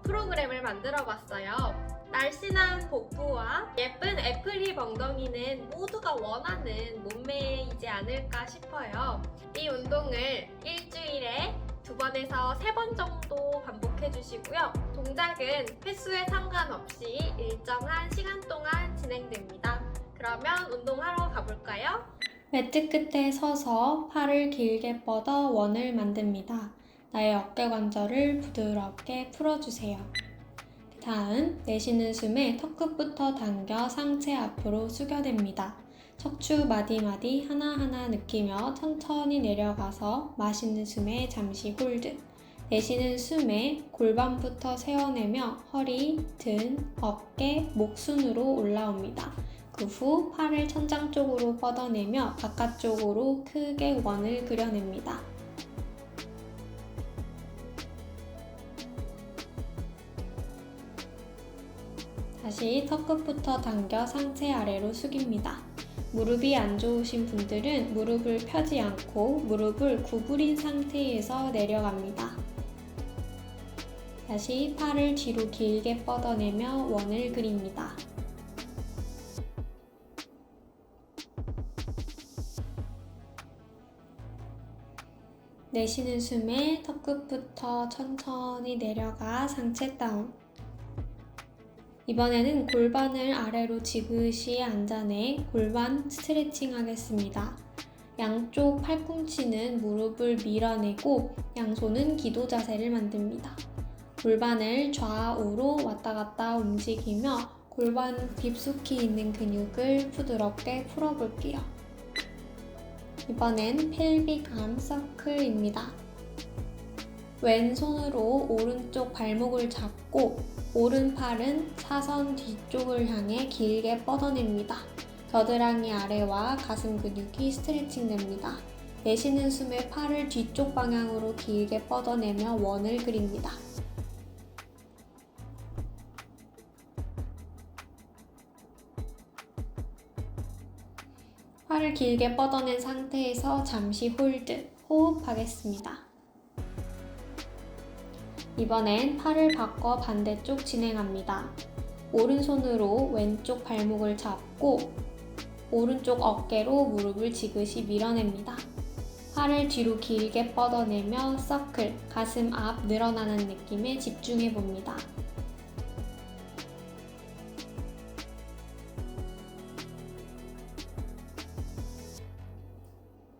프로그램을 만들어 봤어요. 날씬한 복부와 예쁜 애플립 엉덩이는 모두가 원하는 몸매이지 않을까 싶어요. 이 운동을 일주일에 2번에서 3번 정도 반복해 주시고요. 동작은 횟수에 상관없이 일정한 시간 동안 진행됩니다. 그러면 운동하러 가볼까요? 매트 끝에 서서 팔을 길게 뻗어 원을 만듭니다. 나의 어깨 관절을 부드럽게 풀어주세요. 다음, 내쉬는 숨에 턱끝부터 당겨 상체 앞으로 숙여냅니다. 척추 마디마디 하나하나 느끼며 천천히 내려가서 마시는 숨에 잠시 홀드. 내쉬는 숨에 골반부터 세워내며 허리, 등, 어깨, 목 순으로 올라옵니다. 그 후 팔을 천장 쪽으로 뻗어내며 바깥쪽으로 크게 원을 그려냅니다. 다시 턱끝부터 당겨 상체 아래로 숙입니다. 무릎이 안 좋으신 분들은 무릎을 펴지 않고 무릎을 구부린 상태에서 내려갑니다. 다시 팔을 뒤로 길게 뻗어내며 원을 그립니다. 내쉬는 숨에 턱끝부터 천천히 내려가 상체 다운. 이번에는 골반을 아래로 지그시 앉아내 골반 스트레칭 하겠습니다. 양쪽 팔꿈치는 무릎을 밀어내고 양손은 기도 자세를 만듭니다. 골반을 좌우로 왔다 갔다 움직이며 골반 깊숙이 있는 근육을 부드럽게 풀어볼게요. 이번엔 펠빅 암 서클입니다. 왼손으로 오른쪽 발목을 잡고 오른팔은 사선 뒤쪽을 향해 길게 뻗어냅니다. 겨드랑이 아래와 가슴 근육이 스트레칭 됩니다. 내쉬는 숨에 팔을 뒤쪽 방향으로 길게 뻗어내며 원을 그립니다. 팔을 길게 뻗어낸 상태에서 잠시 홀드, 호흡하겠습니다. 이번엔 팔을 바꿔 반대쪽 진행합니다. 오른손으로 왼쪽 발목을 잡고 오른쪽 어깨로 무릎을 지그시 밀어냅니다. 팔을 뒤로 길게 뻗어내며 서클, 가슴 앞 늘어나는 느낌에 집중해 봅니다.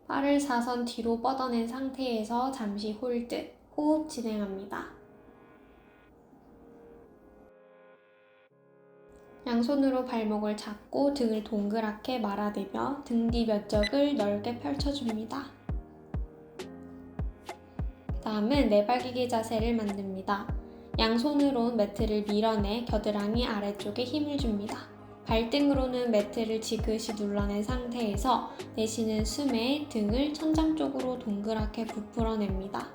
팔을 사선 뒤로 뻗어낸 상태에서 잠시 홀드, 호흡 진행합니다. 양손으로 발목을 잡고 등을 동그랗게 말아내며 등 뒤 면적을 넓게 펼쳐줍니다. 다음은 내발기기 자세를 만듭니다. 양손으로는 매트를 밀어내 겨드랑이 아래쪽에 힘을 줍니다. 발등으로는 매트를 지그시 눌러낸 상태에서 내쉬는 숨에 등을 천장 쪽으로 동그랗게 부풀어냅니다.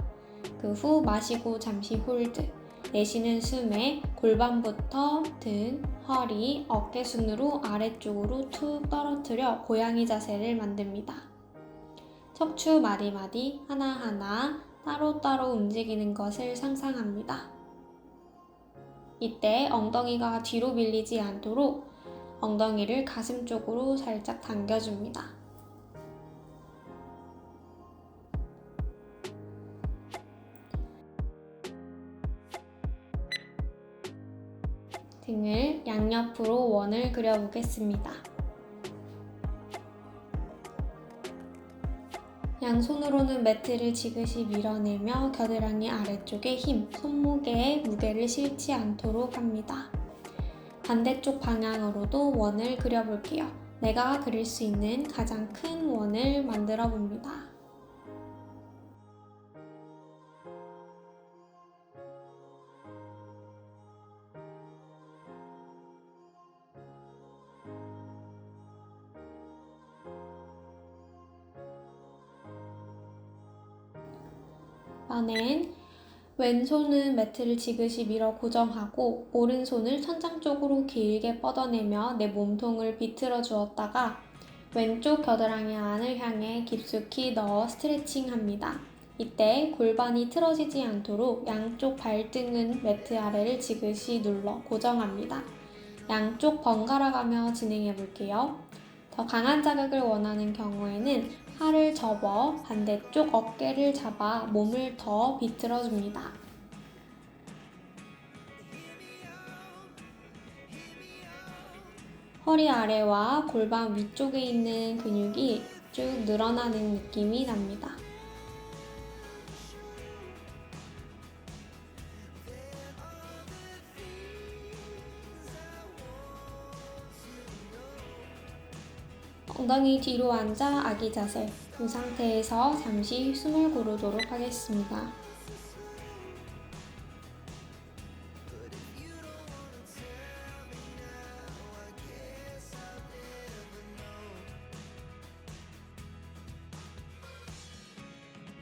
그 후 마시고 잠시 홀드. 내쉬는 숨에 골반부터 등, 허리, 어깨 순으로 아래쪽으로 툭 떨어뜨려 고양이 자세를 만듭니다. 척추 마디마디 하나하나 따로따로 움직이는 것을 상상합니다. 이때 엉덩이가 뒤로 밀리지 않도록 엉덩이를 가슴 쪽으로 살짝 당겨줍니다. 등을 양옆으로 원을 그려보겠습니다. 양손으로는 매트를 지그시 밀어내며 겨드랑이 아래쪽에 힘, 손목에 무게를 실지 않도록 합니다. 반대쪽 방향으로도 원을 그려볼게요. 내가 그릴 수 있는 가장 큰 원을 만들어 봅니다. 이번엔 왼손은 매트를 지그시 밀어 고정하고 오른손을 천장 쪽으로 길게 뻗어내며 내 몸통을 비틀어 주었다가 왼쪽 겨드랑이 안을 향해 깊숙이 넣어 스트레칭 합니다. 이때 골반이 틀어지지 않도록 양쪽 발등은 매트 아래를 지그시 눌러 고정합니다. 양쪽 번갈아 가며 진행해 볼게요. 더 강한 자극을 원하는 경우에는 팔을 접어 반대쪽 어깨를 잡아 몸을 더 비틀어 줍니다. 허리 아래와 골반 위쪽에 있는 근육이 쭉 늘어나는 느낌이 납니다. 엉덩이 뒤로 앉아 아기 자세. 이 상태에서 잠시 숨을 고르도록 하겠습니다.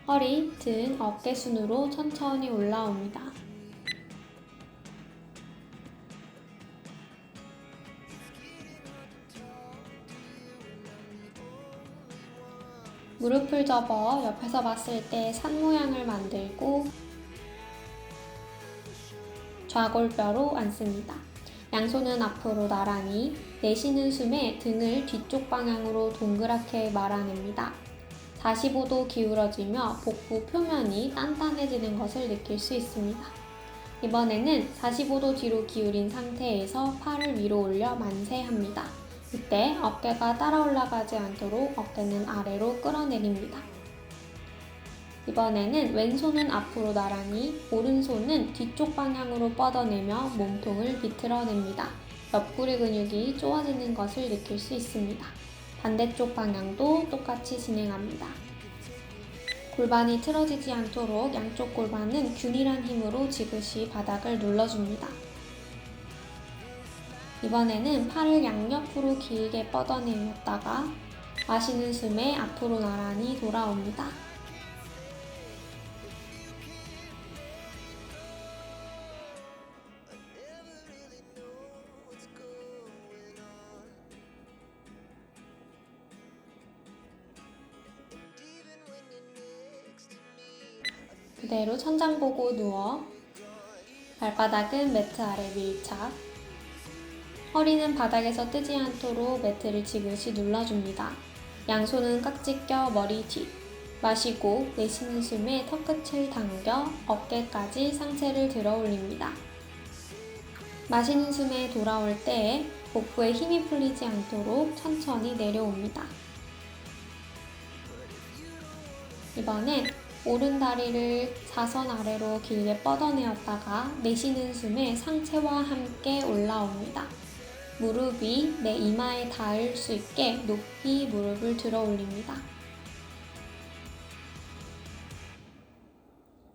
허리, 등, 어깨 순으로 천천히 올라옵니다. 무릎을 접어 옆에서 봤을 때 산 모양을 만들고 좌골뼈로 앉습니다. 양손은 앞으로 나란히, 내쉬는 숨에 등을 뒤쪽 방향으로 동그랗게 말아냅니다. 45도 기울어지며 복부 표면이 단단해지는 것을 느낄 수 있습니다. 이번에는 45도 뒤로 기울인 상태에서 팔을 위로 올려 만세합니다. 이때 어깨가 따라 올라가지 않도록 어깨는 아래로 끌어내립니다. 이번에는 왼손은 앞으로 나란히, 오른손은 뒤쪽 방향으로 뻗어내며 몸통을 비틀어냅니다. 옆구리 근육이 좋아지는 것을 느낄 수 있습니다. 반대쪽 방향도 똑같이 진행합니다. 골반이 틀어지지 않도록 양쪽 골반은 균일한 힘으로 지그시 바닥을 눌러줍니다. 이번에는 팔을 양옆으로 길게 뻗어내렸다가 마시는 숨에 앞으로 나란히 돌아옵니다. 그대로 천장 보고 누워 발바닥은 매트 아래 밀착, 허리는 바닥에서 뜨지 않도록 매트를 지그시 눌러줍니다. 양손은 깍지 껴 머리 뒤, 마시고 내쉬는 숨에 턱끝을 당겨 어깨까지 상체를 들어 올립니다. 마시는 숨에 돌아올 때 복부에 힘이 풀리지 않도록 천천히 내려옵니다. 이번엔 오른 다리를 사선 아래로 길게 뻗어내었다가 내쉬는 숨에 상체와 함께 올라옵니다. 무릎이 내 이마에 닿을 수 있게 높이 무릎을 들어 올립니다.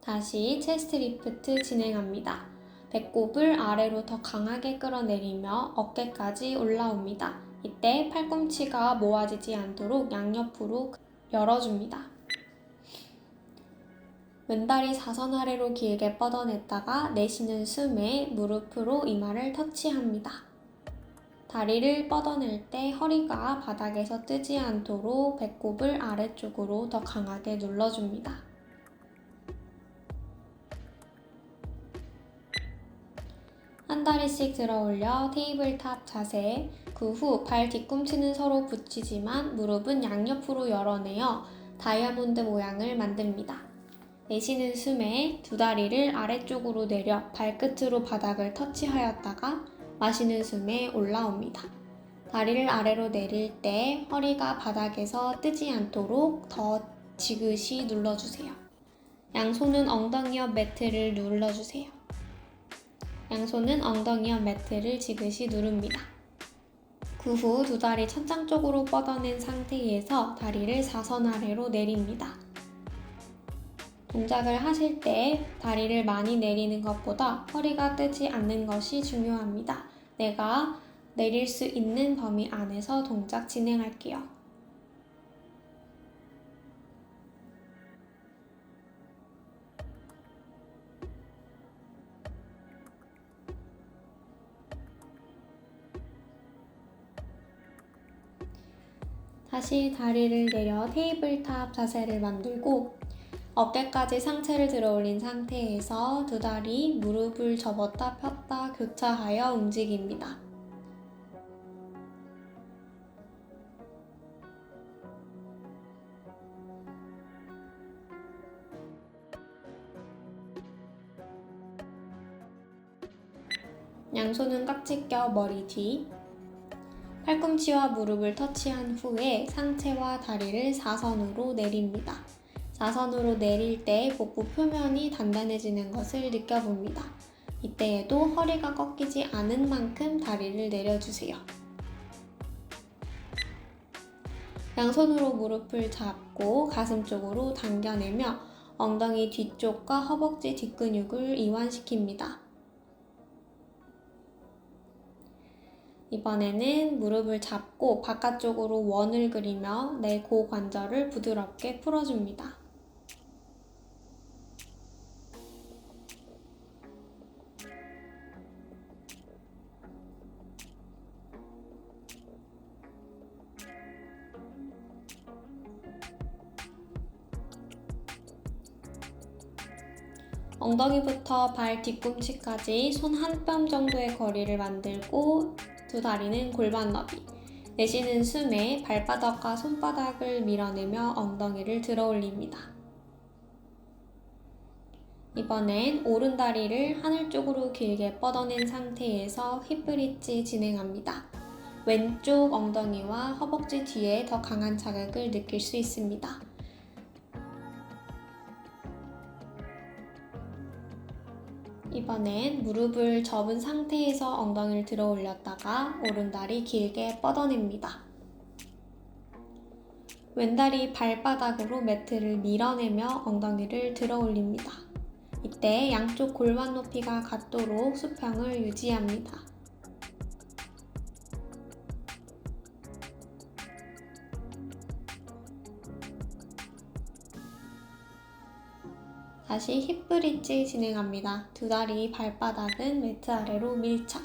다시 체스트 리프트 진행합니다. 배꼽을 아래로 더 강하게 끌어내리며 어깨까지 올라옵니다. 이때 팔꿈치가 모아지지 않도록 양옆으로 열어줍니다. 왼다리 사선 아래로 길게 뻗어냈다가 내쉬는 숨에 무릎으로 이마를 터치합니다. 다리를 뻗어낼 때 허리가 바닥에서 뜨지 않도록 배꼽을 아래쪽으로 더 강하게 눌러줍니다. 한 다리씩 들어 올려 테이블탑 자세, 그 후 발 뒤꿈치는 서로 붙이지만 무릎은 양옆으로 열어내어 다이아몬드 모양을 만듭니다. 내쉬는 숨에 두 다리를 아래쪽으로 내려 발끝으로 바닥을 터치하였다가 마시는 숨에 올라옵니다. 다리를 아래로 내릴 때 허리가 바닥에서 뜨지 않도록 더 지그시 눌러주세요. 양손은 엉덩이 옆 매트를 눌러주세요. 양손은 엉덩이 옆 매트를 지그시 누릅니다. 그 후 두 다리 천장 쪽으로 뻗어낸 상태에서 다리를 사선 아래로 내립니다. 동작을 하실 때 다리를 많이 내리는 것보다 허리가 뜨지 않는 것이 중요합니다. 내가 내릴 수 있는 범위 안에서 동작 진행할게요. 다시 다리를 내려 테이블탑 자세를 만들고 어깨까지 상체를 들어 올린 상태에서 두 다리 무릎을 접었다 폈다 교차하여 움직입니다. 양손은 깍지 껴 머리 뒤, 팔꿈치와 무릎을 터치한 후에 상체와 다리를 사선으로 내립니다. 사선으로 내릴 때 복부 표면이 단단해지는 것을 느껴봅니다. 이때에도 허리가 꺾이지 않은 만큼 다리를 내려주세요. 양손으로 무릎을 잡고 가슴 쪽으로 당겨내며 엉덩이 뒤쪽과 허벅지 뒷근육을 이완시킵니다. 이번에는 무릎을 잡고 바깥쪽으로 원을 그리며 내 고관절을 부드럽게 풀어줍니다. 엉덩이부터 발 뒤꿈치까지 손 한 뼘 정도의 거리를 만들고 두 다리는 골반 너비. 내쉬는 숨에 발바닥과 손바닥을 밀어내며 엉덩이를 들어 올립니다. 이번엔 오른 다리를 하늘 쪽으로 길게 뻗어낸 상태에서 힙브릿지 진행합니다. 왼쪽 엉덩이와 허벅지 뒤에 더 강한 자극을 느낄 수 있습니다. 이번엔 무릎을 접은 상태에서 엉덩이를 들어 올렸다가 오른다리 길게 뻗어냅니다. 왼다리 발바닥으로 매트를 밀어내며 엉덩이를 들어 올립니다. 이때 양쪽 골반 높이가 같도록 수평을 유지합니다. 다시 힙브릿지 진행합니다. 두 다리 발바닥은 매트 아래로 밀착.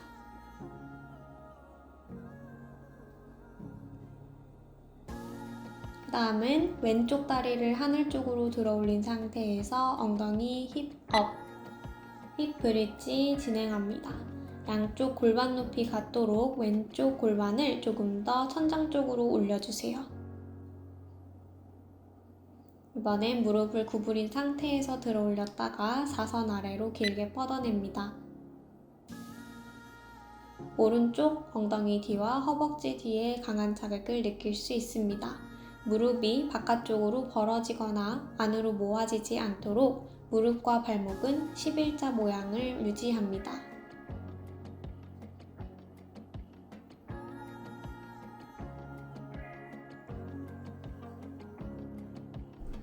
그 다음은 왼쪽 다리를 하늘 쪽으로 들어 올린 상태에서 엉덩이 힙업, 힙브릿지 진행합니다. 양쪽 골반 높이 같도록 왼쪽 골반을 조금 더 천장 쪽으로 올려주세요. 이번엔 무릎을 구부린 상태에서 들어 올렸다가 사선 아래로 길게 뻗어냅니다. 오른쪽 엉덩이 뒤와 허벅지 뒤에 강한 자극을 느낄 수 있습니다. 무릎이 바깥쪽으로 벌어지거나 안으로 모아지지 않도록 무릎과 발목은 11자 모양을 유지합니다.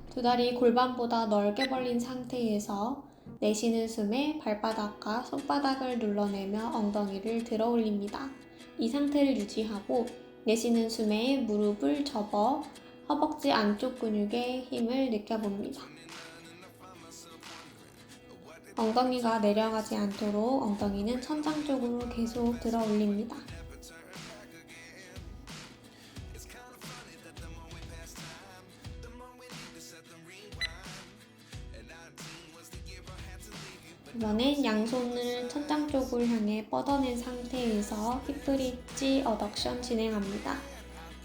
두 다리 골반보다 넓게 벌린 상태에서 내쉬는 숨에 발바닥과 손바닥을 눌러내며 엉덩이를 들어 올립니다. 이 상태를 유지하고 내쉬는 숨에 무릎을 접어 허벅지 안쪽 근육에 힘을 느껴봅니다. 엉덩이가 내려가지 않도록 엉덩이는 천장 쪽으로 계속 들어 올립니다. 이번엔 양손을 천장 쪽을 향해 뻗어낸 상태에서 힙브릿지 어덕션 진행합니다.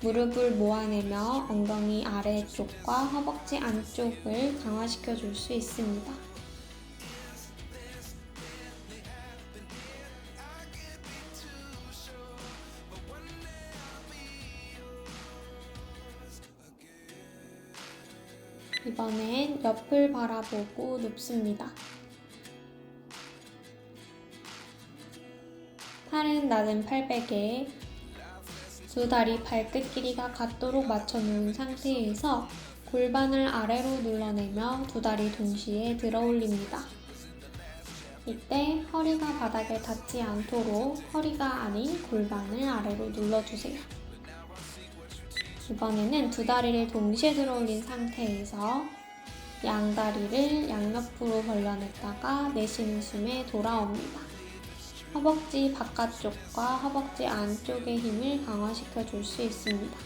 무릎을 모아내며 엉덩이 아래쪽과 허벅지 안쪽을 강화시켜 줄 수 있습니다. 이번엔 옆을 바라보고 눕습니다. 팔은 낮은 팔베개에 두 다리 발끝 길이가 같도록 맞춰 놓은 상태에서 골반을 아래로 눌러내며 두 다리 동시에 들어 올립니다. 이때 허리가 바닥에 닿지 않도록 허리가 아닌 골반을 아래로 눌러주세요. 이번에는 두 다리를 동시에 들어 올린 상태에서 양다리를 양옆으로 벌려냈다가 내쉬는 숨에 돌아옵니다. 허벅지 바깥쪽과 허벅지 안쪽의 힘을 강화시켜 줄 수 있습니다.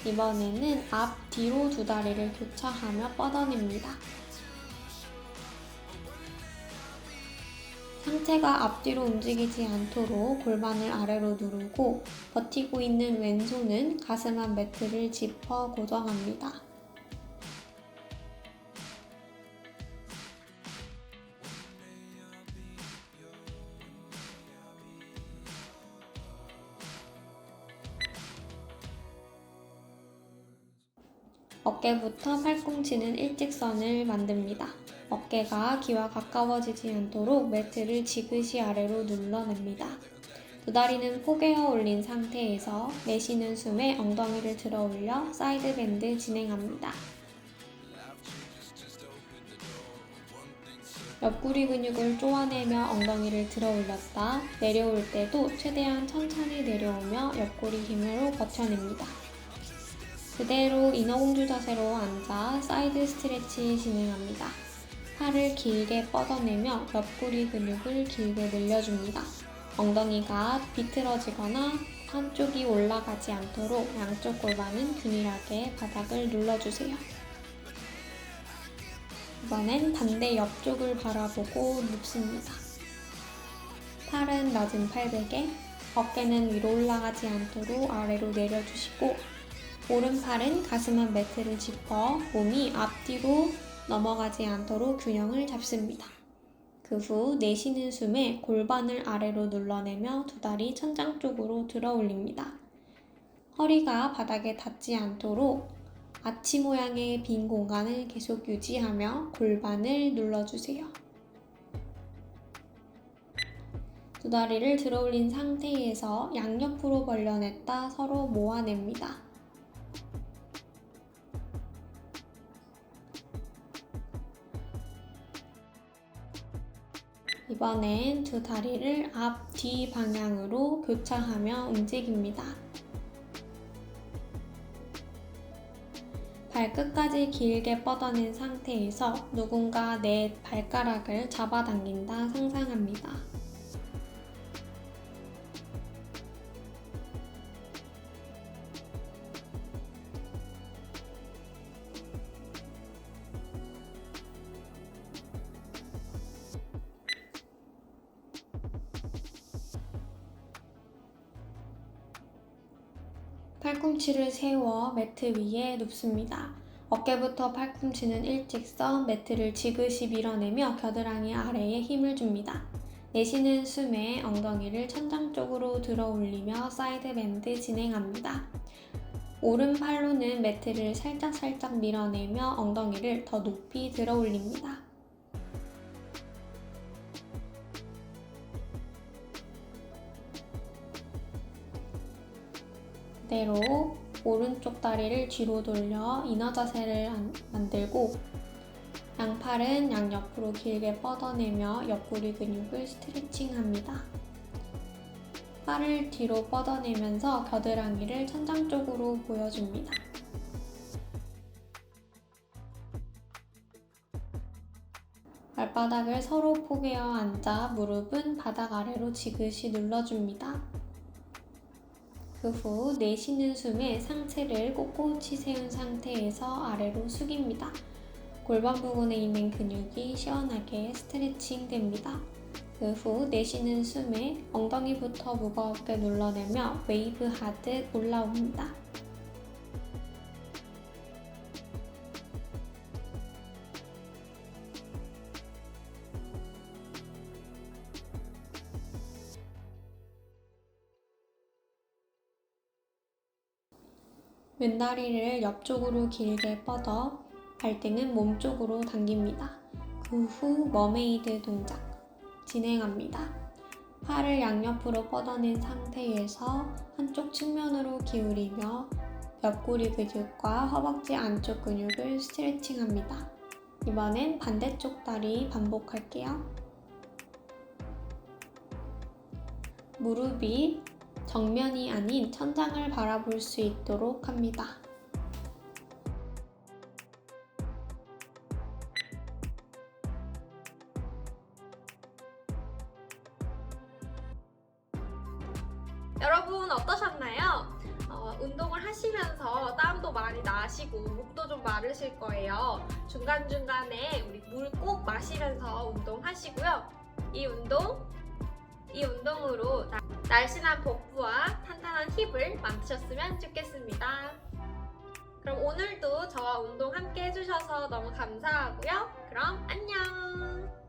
이번에는 앞, 뒤로 두 다리를 교차하며 뻗어냅니다. 상체가 앞뒤로 움직이지 않도록 골반을 아래로 누르고 버티고 있는 왼손은 가슴 앞 매트를 짚어 고정합니다. 어깨부터 팔꿈치는 일직선을 만듭니다. 어깨가 귀와 가까워지지 않도록 매트를 지그시 아래로 눌러냅니다. 두 다리는 포개어 올린 상태에서 내쉬는 숨에 엉덩이를 들어 올려 사이드 밴드 진행합니다. 옆구리 근육을 쪼아내며 엉덩이를 들어 올렸다 내려올 때도 최대한 천천히 내려오며 옆구리 힘으로 버텨냅니다. 그대로 인어공주 자세로 앉아 사이드 스트레치 진행합니다. 팔을 길게 뻗어내며 옆구리 근육을 길게 늘려줍니다. 엉덩이가 비틀어지거나 한쪽이 올라가지 않도록 양쪽 골반은 균일하게 바닥을 눌러주세요. 이번엔 반대 옆쪽을 바라보고 눕습니다. 팔은 낮은 팔베개, 어깨는 위로 올라가지 않도록 아래로 내려주시고 오른팔은 가슴 앞 매트를 짚어 몸이 앞뒤로 넘어가지 않도록 균형을 잡습니다. 그 후 내쉬는 숨에 골반을 아래로 눌러내며 두 다리 천장 쪽으로 들어 올립니다. 허리가 바닥에 닿지 않도록 아치 모양의 빈 공간을 계속 유지하며 골반을 눌러주세요. 두 다리를 들어 올린 상태에서 양옆으로 벌려냈다 서로 모아냅니다. 이번엔 두 다리를 앞, 뒤 방향으로 교차하며 움직입니다. 발끝까지 길게 뻗어낸 상태에서 누군가 내 발가락을 잡아당긴다 상상합니다. 팔꿈치를 세워 매트 위에 눕습니다. 어깨부터 팔꿈치는 일직선, 매트를 지그시 밀어내며 겨드랑이 아래에 힘을 줍니다. 내쉬는 숨에 엉덩이를 천장 쪽으로 들어 올리며 사이드 밴드 진행합니다. 오른팔로는 매트를 살짝 밀어내며 엉덩이를 더 높이 들어 올립니다. 그대로 오른쪽 다리를 뒤로 돌려 이너 자세를 만들고 양팔은 양옆으로 길게 뻗어내며 옆구리 근육을 스트레칭합니다. 팔을 뒤로 뻗어내면서 겨드랑이를 천장 쪽으로 보여줍니다. 발바닥을 서로 포개어 앉아 무릎은 바닥 아래로 지그시 눌러줍니다. 그 후 내쉬는 숨에 상체를 꼿꼿이 세운 상태에서 아래로 숙입니다. 골반 부분에 있는 근육이 시원하게 스트레칭 됩니다. 그 후 내쉬는 숨에 엉덩이부터 무겁게 눌러내며 웨이브 하듯 올라옵니다. 왼다리를 옆쪽으로 길게 뻗어 발등은 몸쪽으로 당깁니다. 그 후 머메이드 동작 진행합니다. 팔을 양옆으로 뻗어낸 상태에서 한쪽 측면으로 기울이며 옆구리 근육과 허벅지 안쪽 근육을 스트레칭합니다. 이번엔 반대쪽 다리 반복할게요. 무릎이 정면이 아닌 천장을 바라볼 수 있도록 합니다. 여러분 어떠셨나요? 운동을 하시면서 땀도 많이 나시고 목도 좀 마르실 거예요. 중간중간에 우리 물 꼭 마시면서 운동하시고요. 이 운동으로 날씬한 복부와 탄탄한 힙을 만드셨으면 좋겠습니다. 그럼 오늘도 저와 운동 함께 해주셔서 너무 감사하고요. 그럼 안녕!